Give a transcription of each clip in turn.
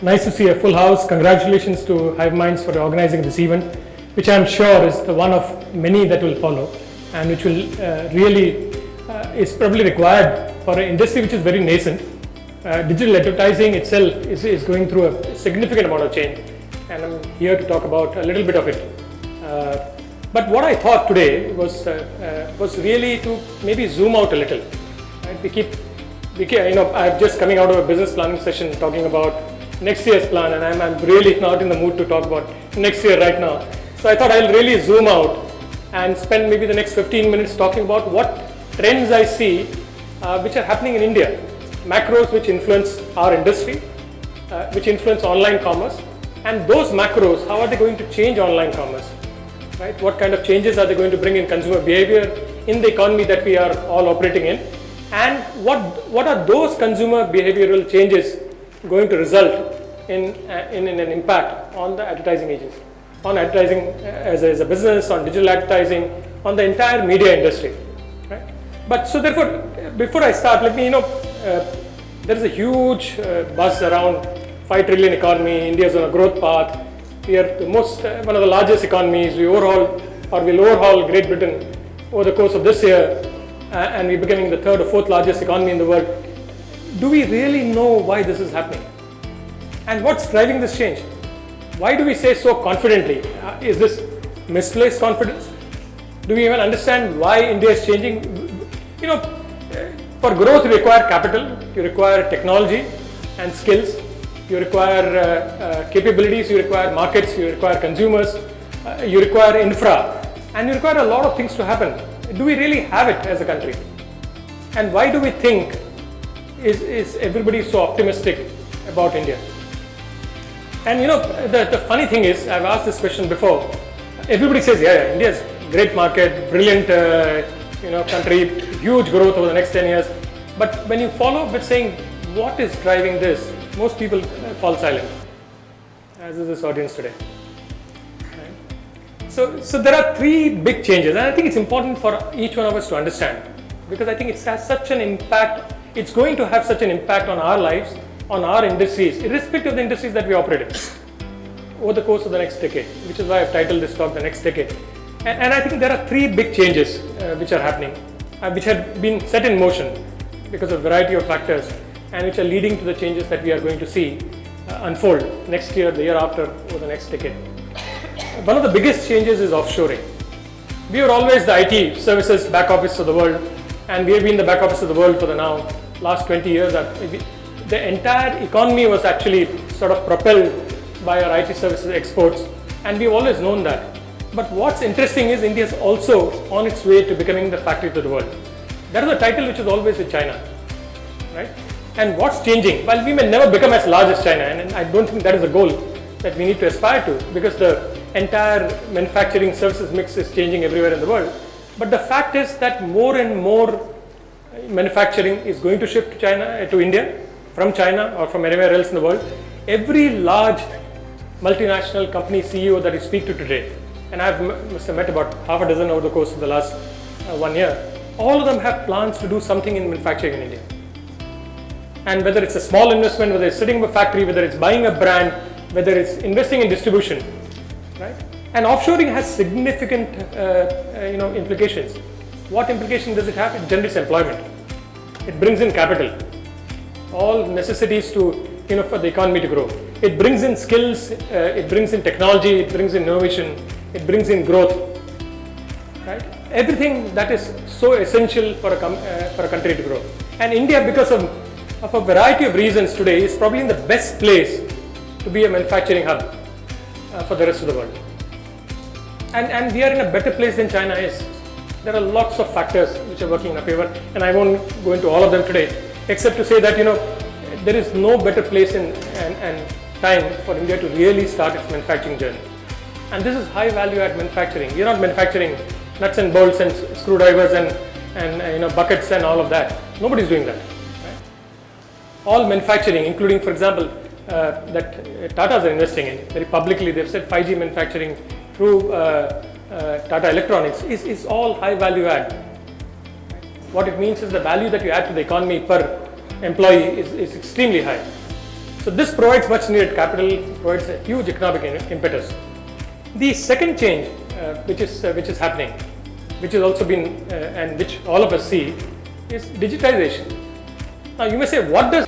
Nice to see a full house. Congratulations to HiveMinds for organizing this event, which I'm sure is the one of many that will follow, and which will really is probably required for an industry which is very nascent. Digital advertising itself is going through a significant amount of change, and I'm here to talk about a little bit of it. But what I thought today was really to maybe zoom out a little. Right? I'm just coming out of a business planning session talking about next year's plan, and I'm really not in the mood to talk about next year right now. So I thought I'll really zoom out and spend maybe the next 15 minutes talking about what trends I see which are happening in India, macros which influence our industry, which influence online commerce, and those macros, how are they going to change online commerce? Right? What kind of changes are they going to bring in consumer behavior in the economy that we are all operating in? And what are those consumer behavioral changes going to result in an impact on the advertising agency, on advertising as a business, on digital advertising, on the entire media industry, right? But so therefore, before I start, let me, there is a huge buzz around 5 trillion economy. India is on a growth path. We are one of the largest economies. We will overhaul Great Britain over the course of this year, and we're becoming the 3rd or 4th largest economy in the world. Do we really know why this is happening? And what's driving this change? Why do we say so confidently? Is this misplaced confidence? Do we even understand why India is changing? For growth you require capital, you require technology and skills, you require capabilities, you require markets, you require consumers, you require infra, and you require a lot of things to happen. Do we really have it as a country? And why do we think is everybody so optimistic about India? And the funny thing is, I've asked this question before. Everybody says, yeah, India is great market, brilliant country, huge growth over the next 10 years. But when you follow up with saying, what is driving this? Most people fall silent, as is this audience today. Right? So there are 3 big changes, and I think it's important for each one of us to understand, because I think it has such an impact. It's going to have such an impact on our lives, on our industries, irrespective of the industries that we operate in, over the course of the next decade, which is why I've titled this talk The Next Decade. And I think there are 3 big changes which are happening, which have been set in motion because of a variety of factors, and which are leading to the changes that we are going to see unfold next year, the year after, over the next decade. One of the biggest changes is offshoring. We were always the IT services back office of the world, and we have been the back office of the world for the last 20 years. The entire economy was actually sort of propelled by our IT services exports, and we've always known that. But what's interesting is India is also on its way to becoming the factory to the world. That is a title which is always with China, right? And what's changing? Well, we may never become as large as China, and I don't think that is a goal that we need to aspire to, because the entire manufacturing services mix is changing everywhere in the world. But the fact is that more and more manufacturing is going to shift to India, from China or from anywhere else in the world. Every large multinational company CEO that I speak to today, and must have met about half a dozen over the course of the last 1 year, all of them have plans to do something in manufacturing in India. And whether it's a small investment, whether it's setting up a factory, whether it's buying a brand, whether it's investing in distribution, right? And offshoring has significant implications. What implication does it have? It generates employment. It brings in capital, all necessities for the economy to grow. It brings in skills, it brings in technology, it brings in innovation, it brings in growth, right? Everything that is so essential for a country to grow. And India, because of a variety of reasons today, is probably in the best place to be a manufacturing hub for the rest of the world. And we are in a better place than China is. There are lots of factors which are working in our favor, and I won't go into all of them today, except to say that there is no better place and time for India to really start its manufacturing journey. And this is high value add manufacturing. You're not manufacturing nuts and bolts and screwdrivers and buckets and all of that. Nobody's doing that. Right? All manufacturing, including, for example, that Tatas are investing in very publicly. They've said 5G manufacturing through Tata Electronics is all high value add. What it means is the value that you add to the economy per employee is extremely high. So this provides much needed capital, provides a huge economic impetus. The second change which is happening, which has also been and which all of us see, is digitization. Now you may say, what does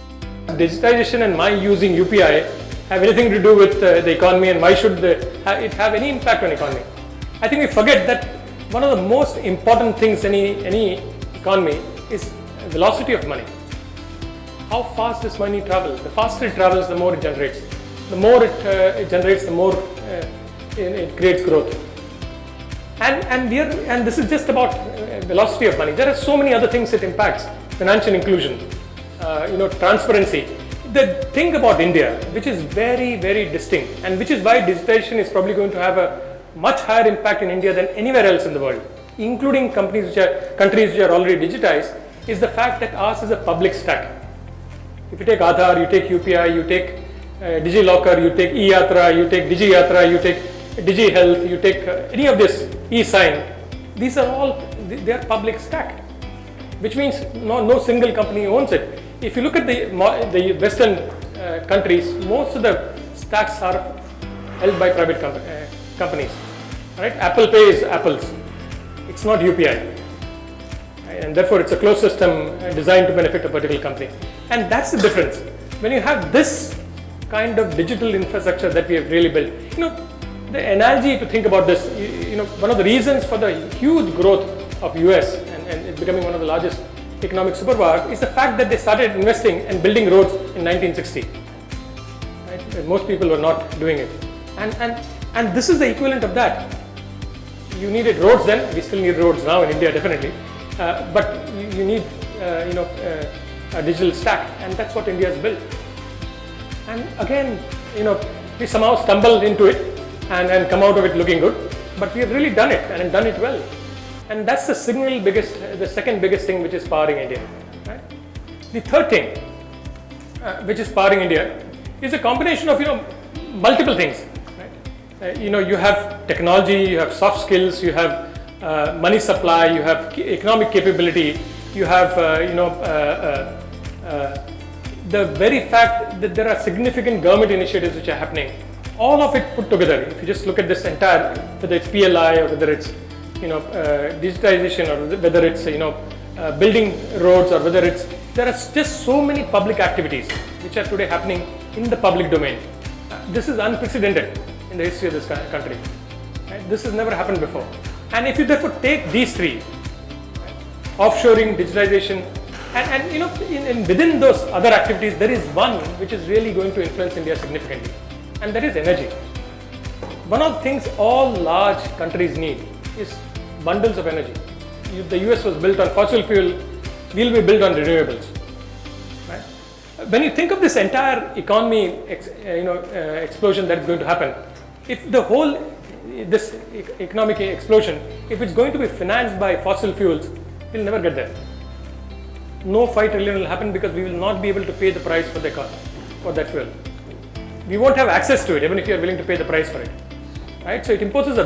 digitization and my using UPI have anything to do with the economy, and why should it have any impact on economy? I think we forget that one of the most important things in any economy is velocity of money. How fast does money travel? The faster it travels, the more it generates. The more it generates, the more it creates growth. And this is just about velocity of money. There are so many other things it impacts: financial inclusion, transparency. The thing about India, which is very, very distinct, and which is why digitization is probably going to have a much higher impact in India than anywhere else in the world, including countries which are already digitized, is the fact that ours is a public stack. If you take Aadhaar, you take UPI, you take DigiLocker, you take E-Yatra, you take DigiYatra, you take DigiHealth, you take any of this e-sign, these are all, they are public stack, which means no single company owns it. If you look at the Western countries, most of the stacks are held by private companies. Right? Apple Pay is Apple's. It's not UPI. And therefore it's a closed system designed to benefit a particular company. And that's the difference. When you have this kind of digital infrastructure that we have really built, the analogy to think about this, one of the reasons for the huge growth of US and it becoming one of the largest economic superpower is the fact that they started investing and building roads in 1960. Right? Most people were not doing it. And this is the equivalent of that. You needed roads then, we still need roads now in India definitely, but you need a digital stack, and that's what India has built. And again, we somehow stumbled into it and come out of it looking good, but we have really done it and done it well. And that's the second biggest thing which is powering India. Right? The third thing which is powering India is a combination of multiple things. Right? You have technology, you have soft skills, you have money supply, you have economic capability, you have the very fact that there are significant government initiatives which are happening. All of it put together. If you just look at this entire, whether it's PLI or whether it's digitization or whether it's building roads or whether it's, there are just so many public activities which are today happening in the public domain. This is unprecedented in the history of this country. Right? This has never happened before. And if you therefore take these three, offshoring, digitization, and within those other activities, there is one which is really going to influence India significantly, and that is energy. One of the things all large countries need is bundles of energy. The US was built on fossil fuel, we'll be built on renewables. Right? When you think of this entire economy, explosion that is going to happen, if this economic explosion, if it's going to be financed by fossil fuels, we'll never get there. No $5 trillion will happen because we will not be able to pay the price for that fuel. We won't have access to it even if you are willing to pay the price for it. Right? So it imposes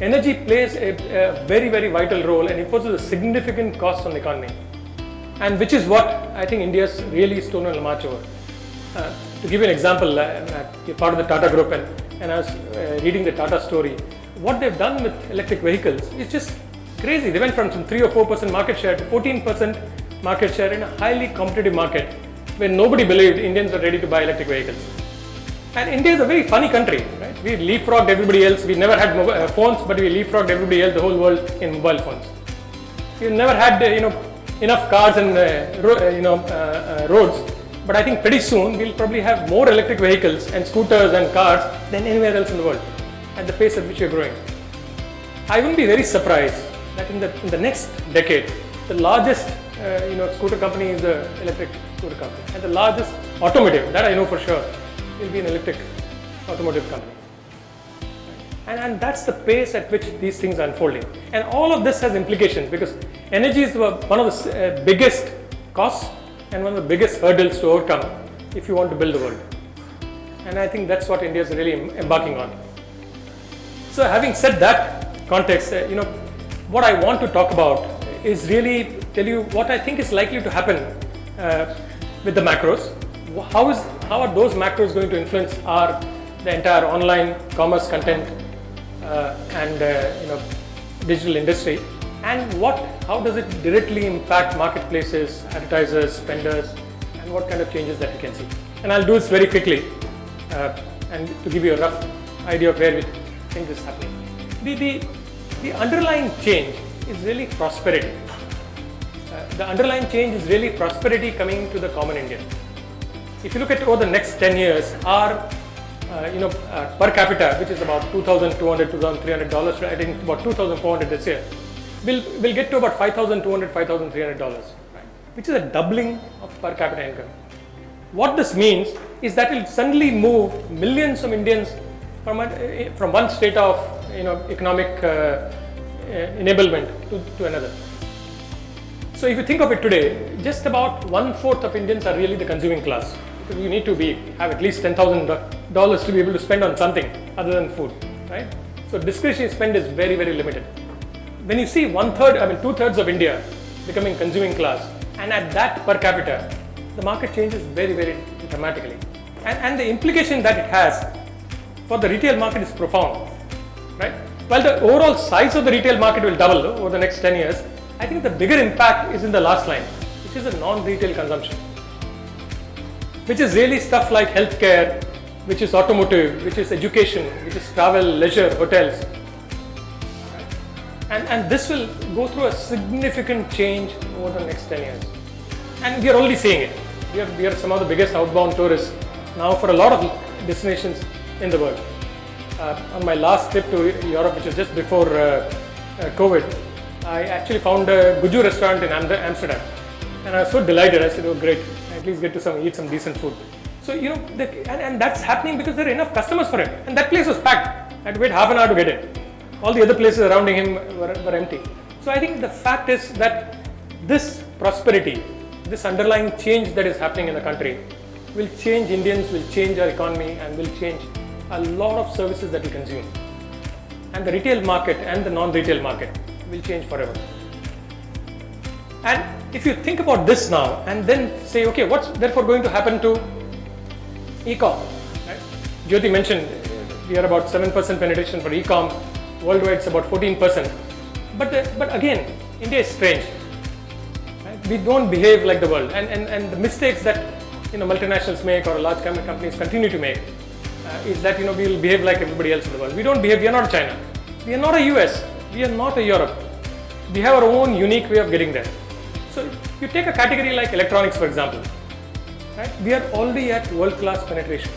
energy plays a very, very vital role and imposes a significant cost on the economy. And which is what I think India's really stood on a march over. To give you an example, I'm part of the Tata group and I was reading the Tata story. What they've done with electric vehicles is just crazy. They went from some 3 or 4% market share to 14% market share in a highly competitive market where nobody believed Indians were ready to buy electric vehicles. And India is a very funny country, right? We leapfrogged everybody else. We never had phones, but we leapfrogged everybody else, the whole world, in mobile phones. We never had enough cars and roads, but I think pretty soon we'll probably have more electric vehicles and scooters and cars than anywhere else in the world at the pace at which we're growing. I wouldn't be very surprised that in the next decade, the largest scooter company is the electric scooter company, and the largest automotive, that I know for sure, will be an electric automotive company. And that's the pace at which these things are unfolding. And all of this has implications because energy is one of the biggest costs and one of the biggest hurdles to overcome if you want to build the world. And I think that's what India is really embarking on. So having said that context, what I want to talk about is really tell you what I think is likely to happen with the macros, how are those macros going to influence the entire online commerce content and digital industry, and how does it directly impact marketplaces, advertisers, spenders, and what kind of changes that we can see. And I'll do this very quickly and to give you a rough idea of where we think this is happening. The underlying change is really prosperity. The underlying change is really prosperity coming to the common Indian. If you look at over the next 10 years, our per capita, which is about $2,200, $2,300, I think about $2,400 this year, will get to about $5,200, $5,300, right? Which is a doubling of per capita income. What this means is that it will suddenly move millions of Indians from one state of economic enablement to another. So if you think of it today, just about 1/4 of Indians are really the consuming class. Because you need to have at least $10,000 to be able to spend on something other than food, right? So discretionary spend is very, very limited. When you see 2/3 of India becoming consuming class, and at that per capita, the market changes very, very dramatically. And the implication that it has for the retail market is profound, right? While the overall size of the retail market will double over the next 10 years, I think the bigger impact is in the last line, which is the non-retail consumption, which is really stuff like healthcare, which is automotive, which is education, which is travel, leisure, hotels. And this will go through a significant change over the next 10 years. And we are already seeing it. We are some of the biggest outbound tourists now for a lot of destinations in the world. On my last trip to Europe, which was just before COVID, I actually found a Guju restaurant in Amsterdam. And I was so delighted. I said, oh great, I at least get to eat some decent food. So, and that's happening because there are enough customers for him. And that place was packed. I had to wait half an hour to get in. All the other places surrounding him were empty. So I think the fact is that this prosperity, this underlying change that is happening in the country will change Indians, will change our economy, and will change a lot of services that we consume. And the retail market and the non-retail market will change forever. And if you think about this now and then say, okay, what's therefore going to happen to e-com? Right? Jyoti mentioned we are about 7% penetration for e-com. Worldwide it's about 14%. But again, India is strange. Right? We don't behave like the world. And the mistakes that multinationals make or large companies continue to make is that we will behave like everybody else in the world. We don't behave. We are not China. We are not a US. We are not a Europe. We have our own unique way of getting there. So you take a category like electronics, for example. Right? We are already at world-class penetration.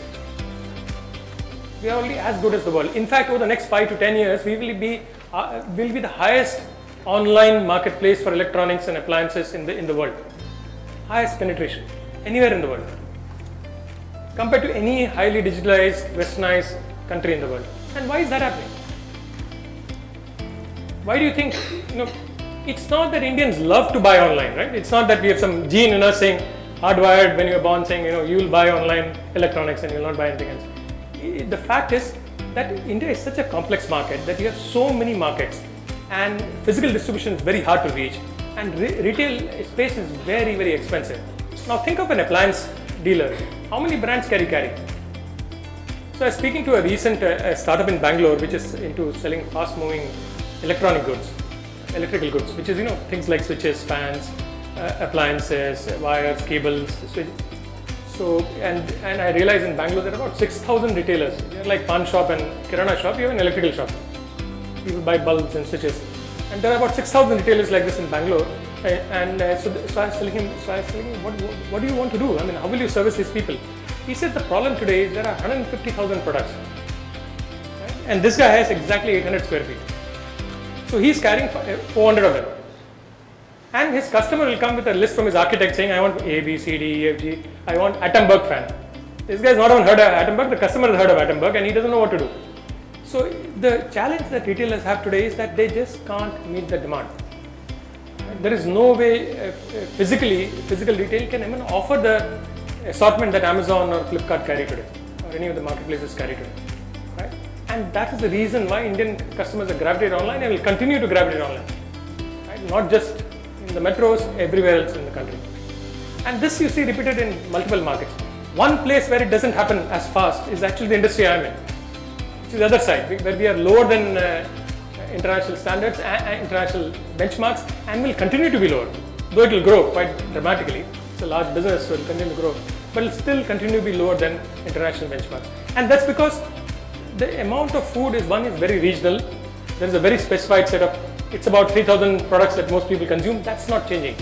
We are already as good as the world. In fact, over the next 5 to 10 years, we will be the highest online marketplace for electronics and appliances in the world. Highest penetration anywhere in the world, compared to any highly digitalized, westernized country in the world. And why is that happening? Why do you think, it's not that Indians love to buy online, right? It's not that we have some gene in us saying, hardwired when you were born saying, you will buy online electronics and you will not buy anything else. The fact is that India is such a complex market that you have so many markets and physical distribution is very hard to reach, and retail space is very, very expensive. Now think of an appliance dealer. How many brands can he carry? So I was speaking to a recent startup in Bangalore which is into selling fast moving electrical goods, which is things like switches, fans, appliances, wires, cables, So and I realized in Bangalore there are about 6,000 retailers. They're like pawn shop and kirana shop. You have an electrical shop. People buy bulbs and switches, and there are about 6,000 retailers like this in Bangalore. So I was telling him, what do you want to do? I mean, how will you service these people? He said the problem today is there are 150,000 products, right? And this guy has exactly 800 square feet. So he's carrying 400 of them. And his customer will come with a list from his architect saying, I want A, B, C, D, E, F, G, I want Atomberg fan. This guy's not even heard of Atomberg, the customer has heard of Atomberg and he doesn't know what to do. So the challenge that retailers have today is that they just can't meet the demand. There is no way physical retail can even offer the assortment that Amazon or Flipkart carry today, or any of the marketplaces carry today. Right? And that is the reason why Indian customers are gravitated online and will continue to gravitate online. Right? Not just in the metros, everywhere else in the country. And this you see repeated in multiple markets. One place where it doesn't happen as fast is actually the industry I'm in, which is the other side, where we are lower than international standards and international benchmarks, and will continue to be lower, though it will grow quite dramatically. It's a large business, so it will continue to grow, but it will still continue to be lower than international benchmarks. And that's because the amount of food is very regional. There is a very specified set of, it's about 3,000 products that most people consume. That's not changing.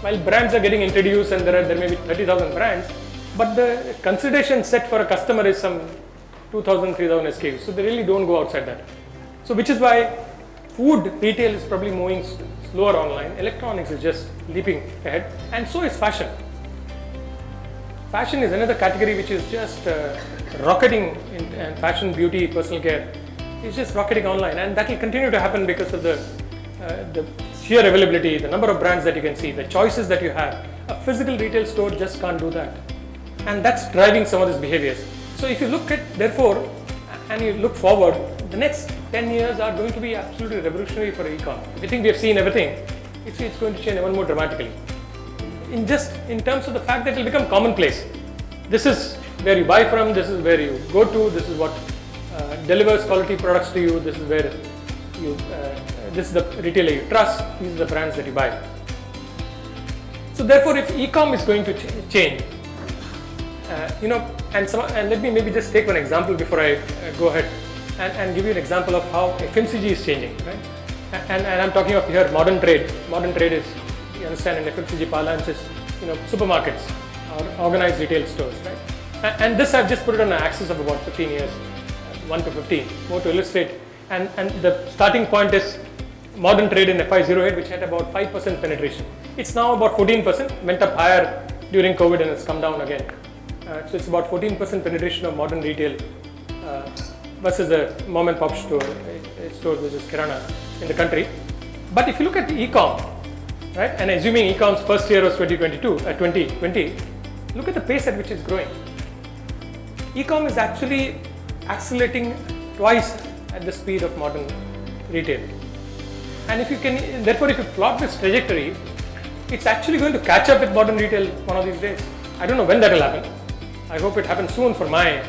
While brands are getting introduced and there may be 30,000 brands, but the consideration set for a customer is some 2,000, 3,000 SKUs. So they really don't go outside that. So which is why food retail is probably moving slower online. Electronics is just leaping ahead, and so is fashion. Fashion is another category which is just rocketing in fashion, beauty, personal care. It's just rocketing online, and that will continue to happen because of the sheer availability, the number of brands that you can see, the choices that you have. A physical retail store just can't do that, and that's driving some of these behaviors. So if you look at, therefore, and you look forward, the next 10 years are going to be absolutely revolutionary for e-com. I think we have seen everything. It's going to change even more dramatically. In terms of the fact that it will become commonplace. This is where you buy from, this is where you go to, this is what delivers quality products to you, this is where you, this is the retailer you trust, these are the brands that you buy. So therefore, if e-com is going to change, and let me maybe just take one example before I go ahead and give you an example of how FMCG is changing, right? And I'm talking of here modern trade. Modern trade is, you understand, in FMCG parlance is, supermarkets or organized retail stores, right? And this I've just put it on an axis of about 15 years, 1 to 15, more to illustrate. And the starting point is modern trade in FY08, which had about 5% penetration. It's now about 14%, went up higher during COVID and it's come down again. So it's about 14% penetration of modern retail versus the mom and pop stores which is Kirana in the country. But if you look at the e-com, right, and assuming e-com's first year was 2020, look at the pace at which it's growing. E-com is actually accelerating twice at the speed of modern retail. And if you plot this trajectory, it's actually going to catch up with modern retail one of these days. I don't know when that will happen. I hope it happens soon for my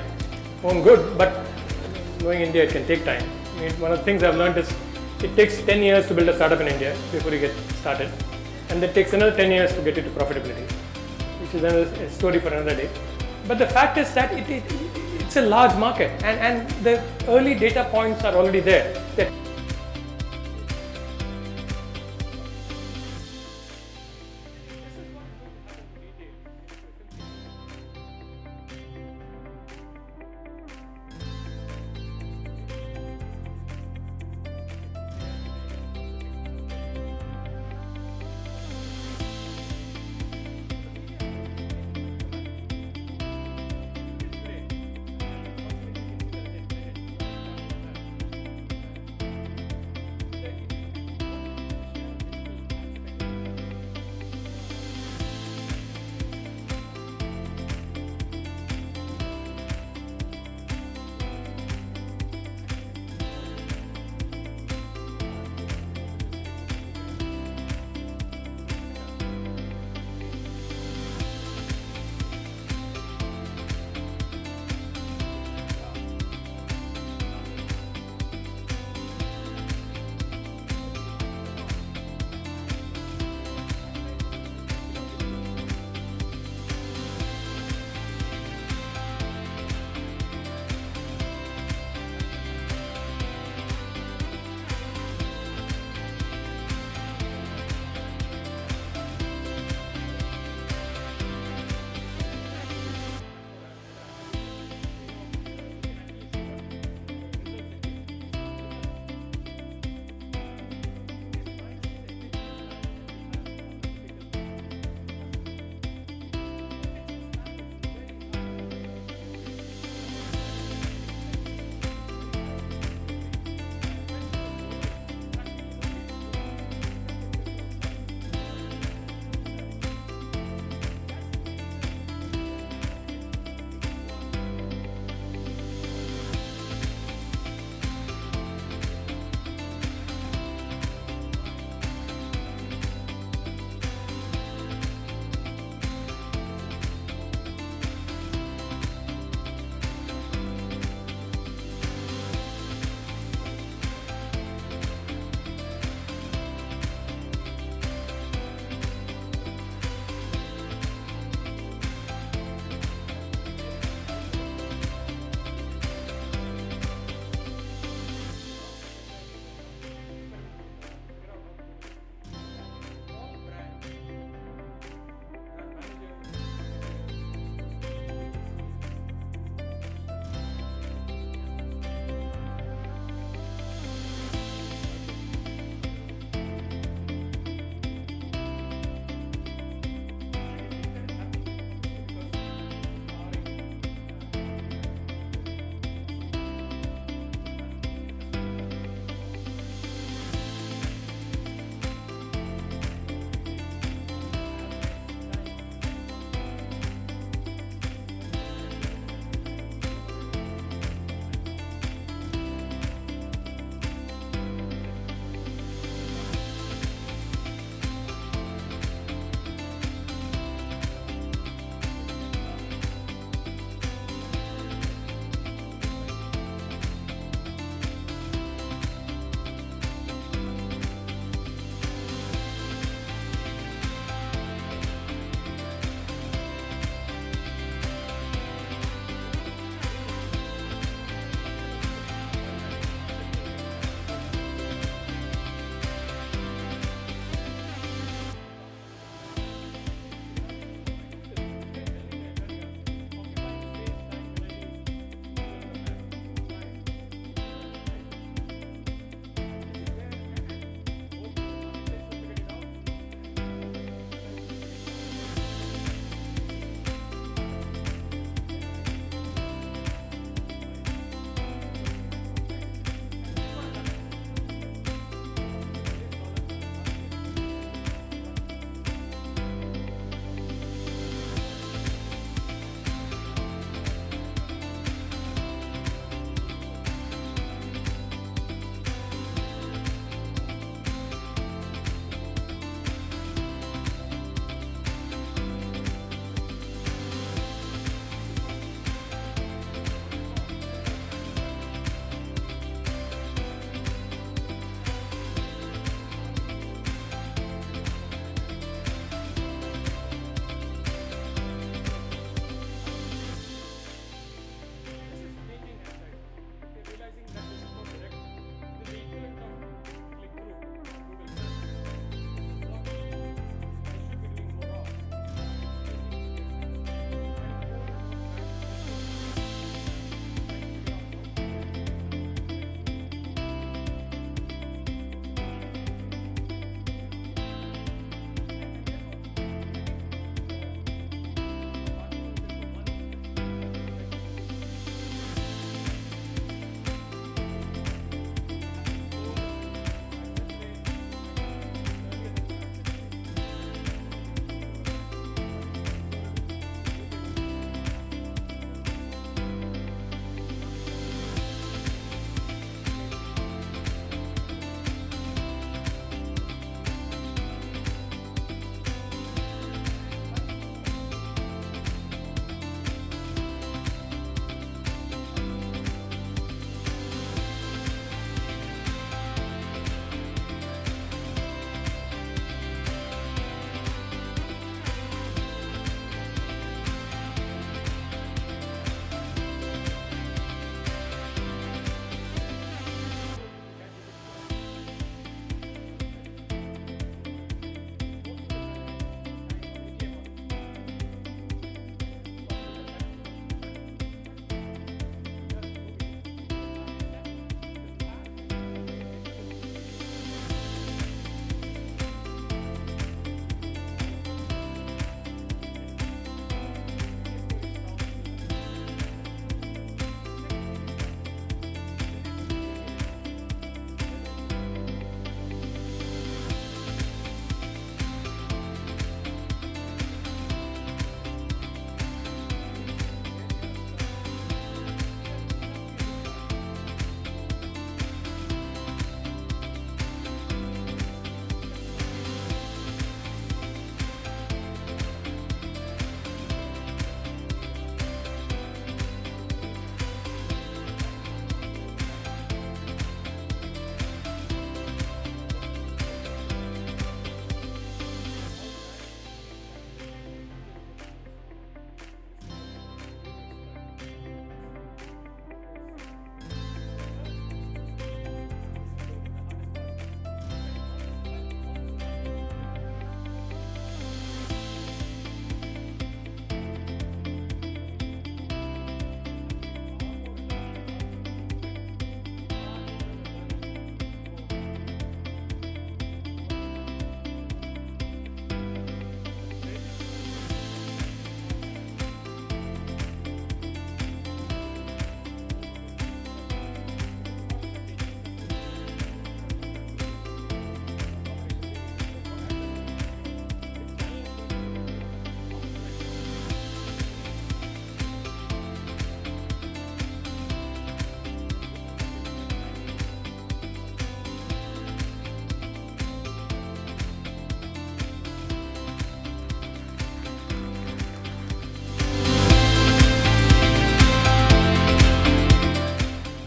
own good, but knowing India, it can take time. I mean, one of the things I've learned is it takes 10 years to build a startup in India before you get started, and it takes another 10 years to get it to profitability, which is a story for another day. But the fact is that it's a large market, and the early data points are already there.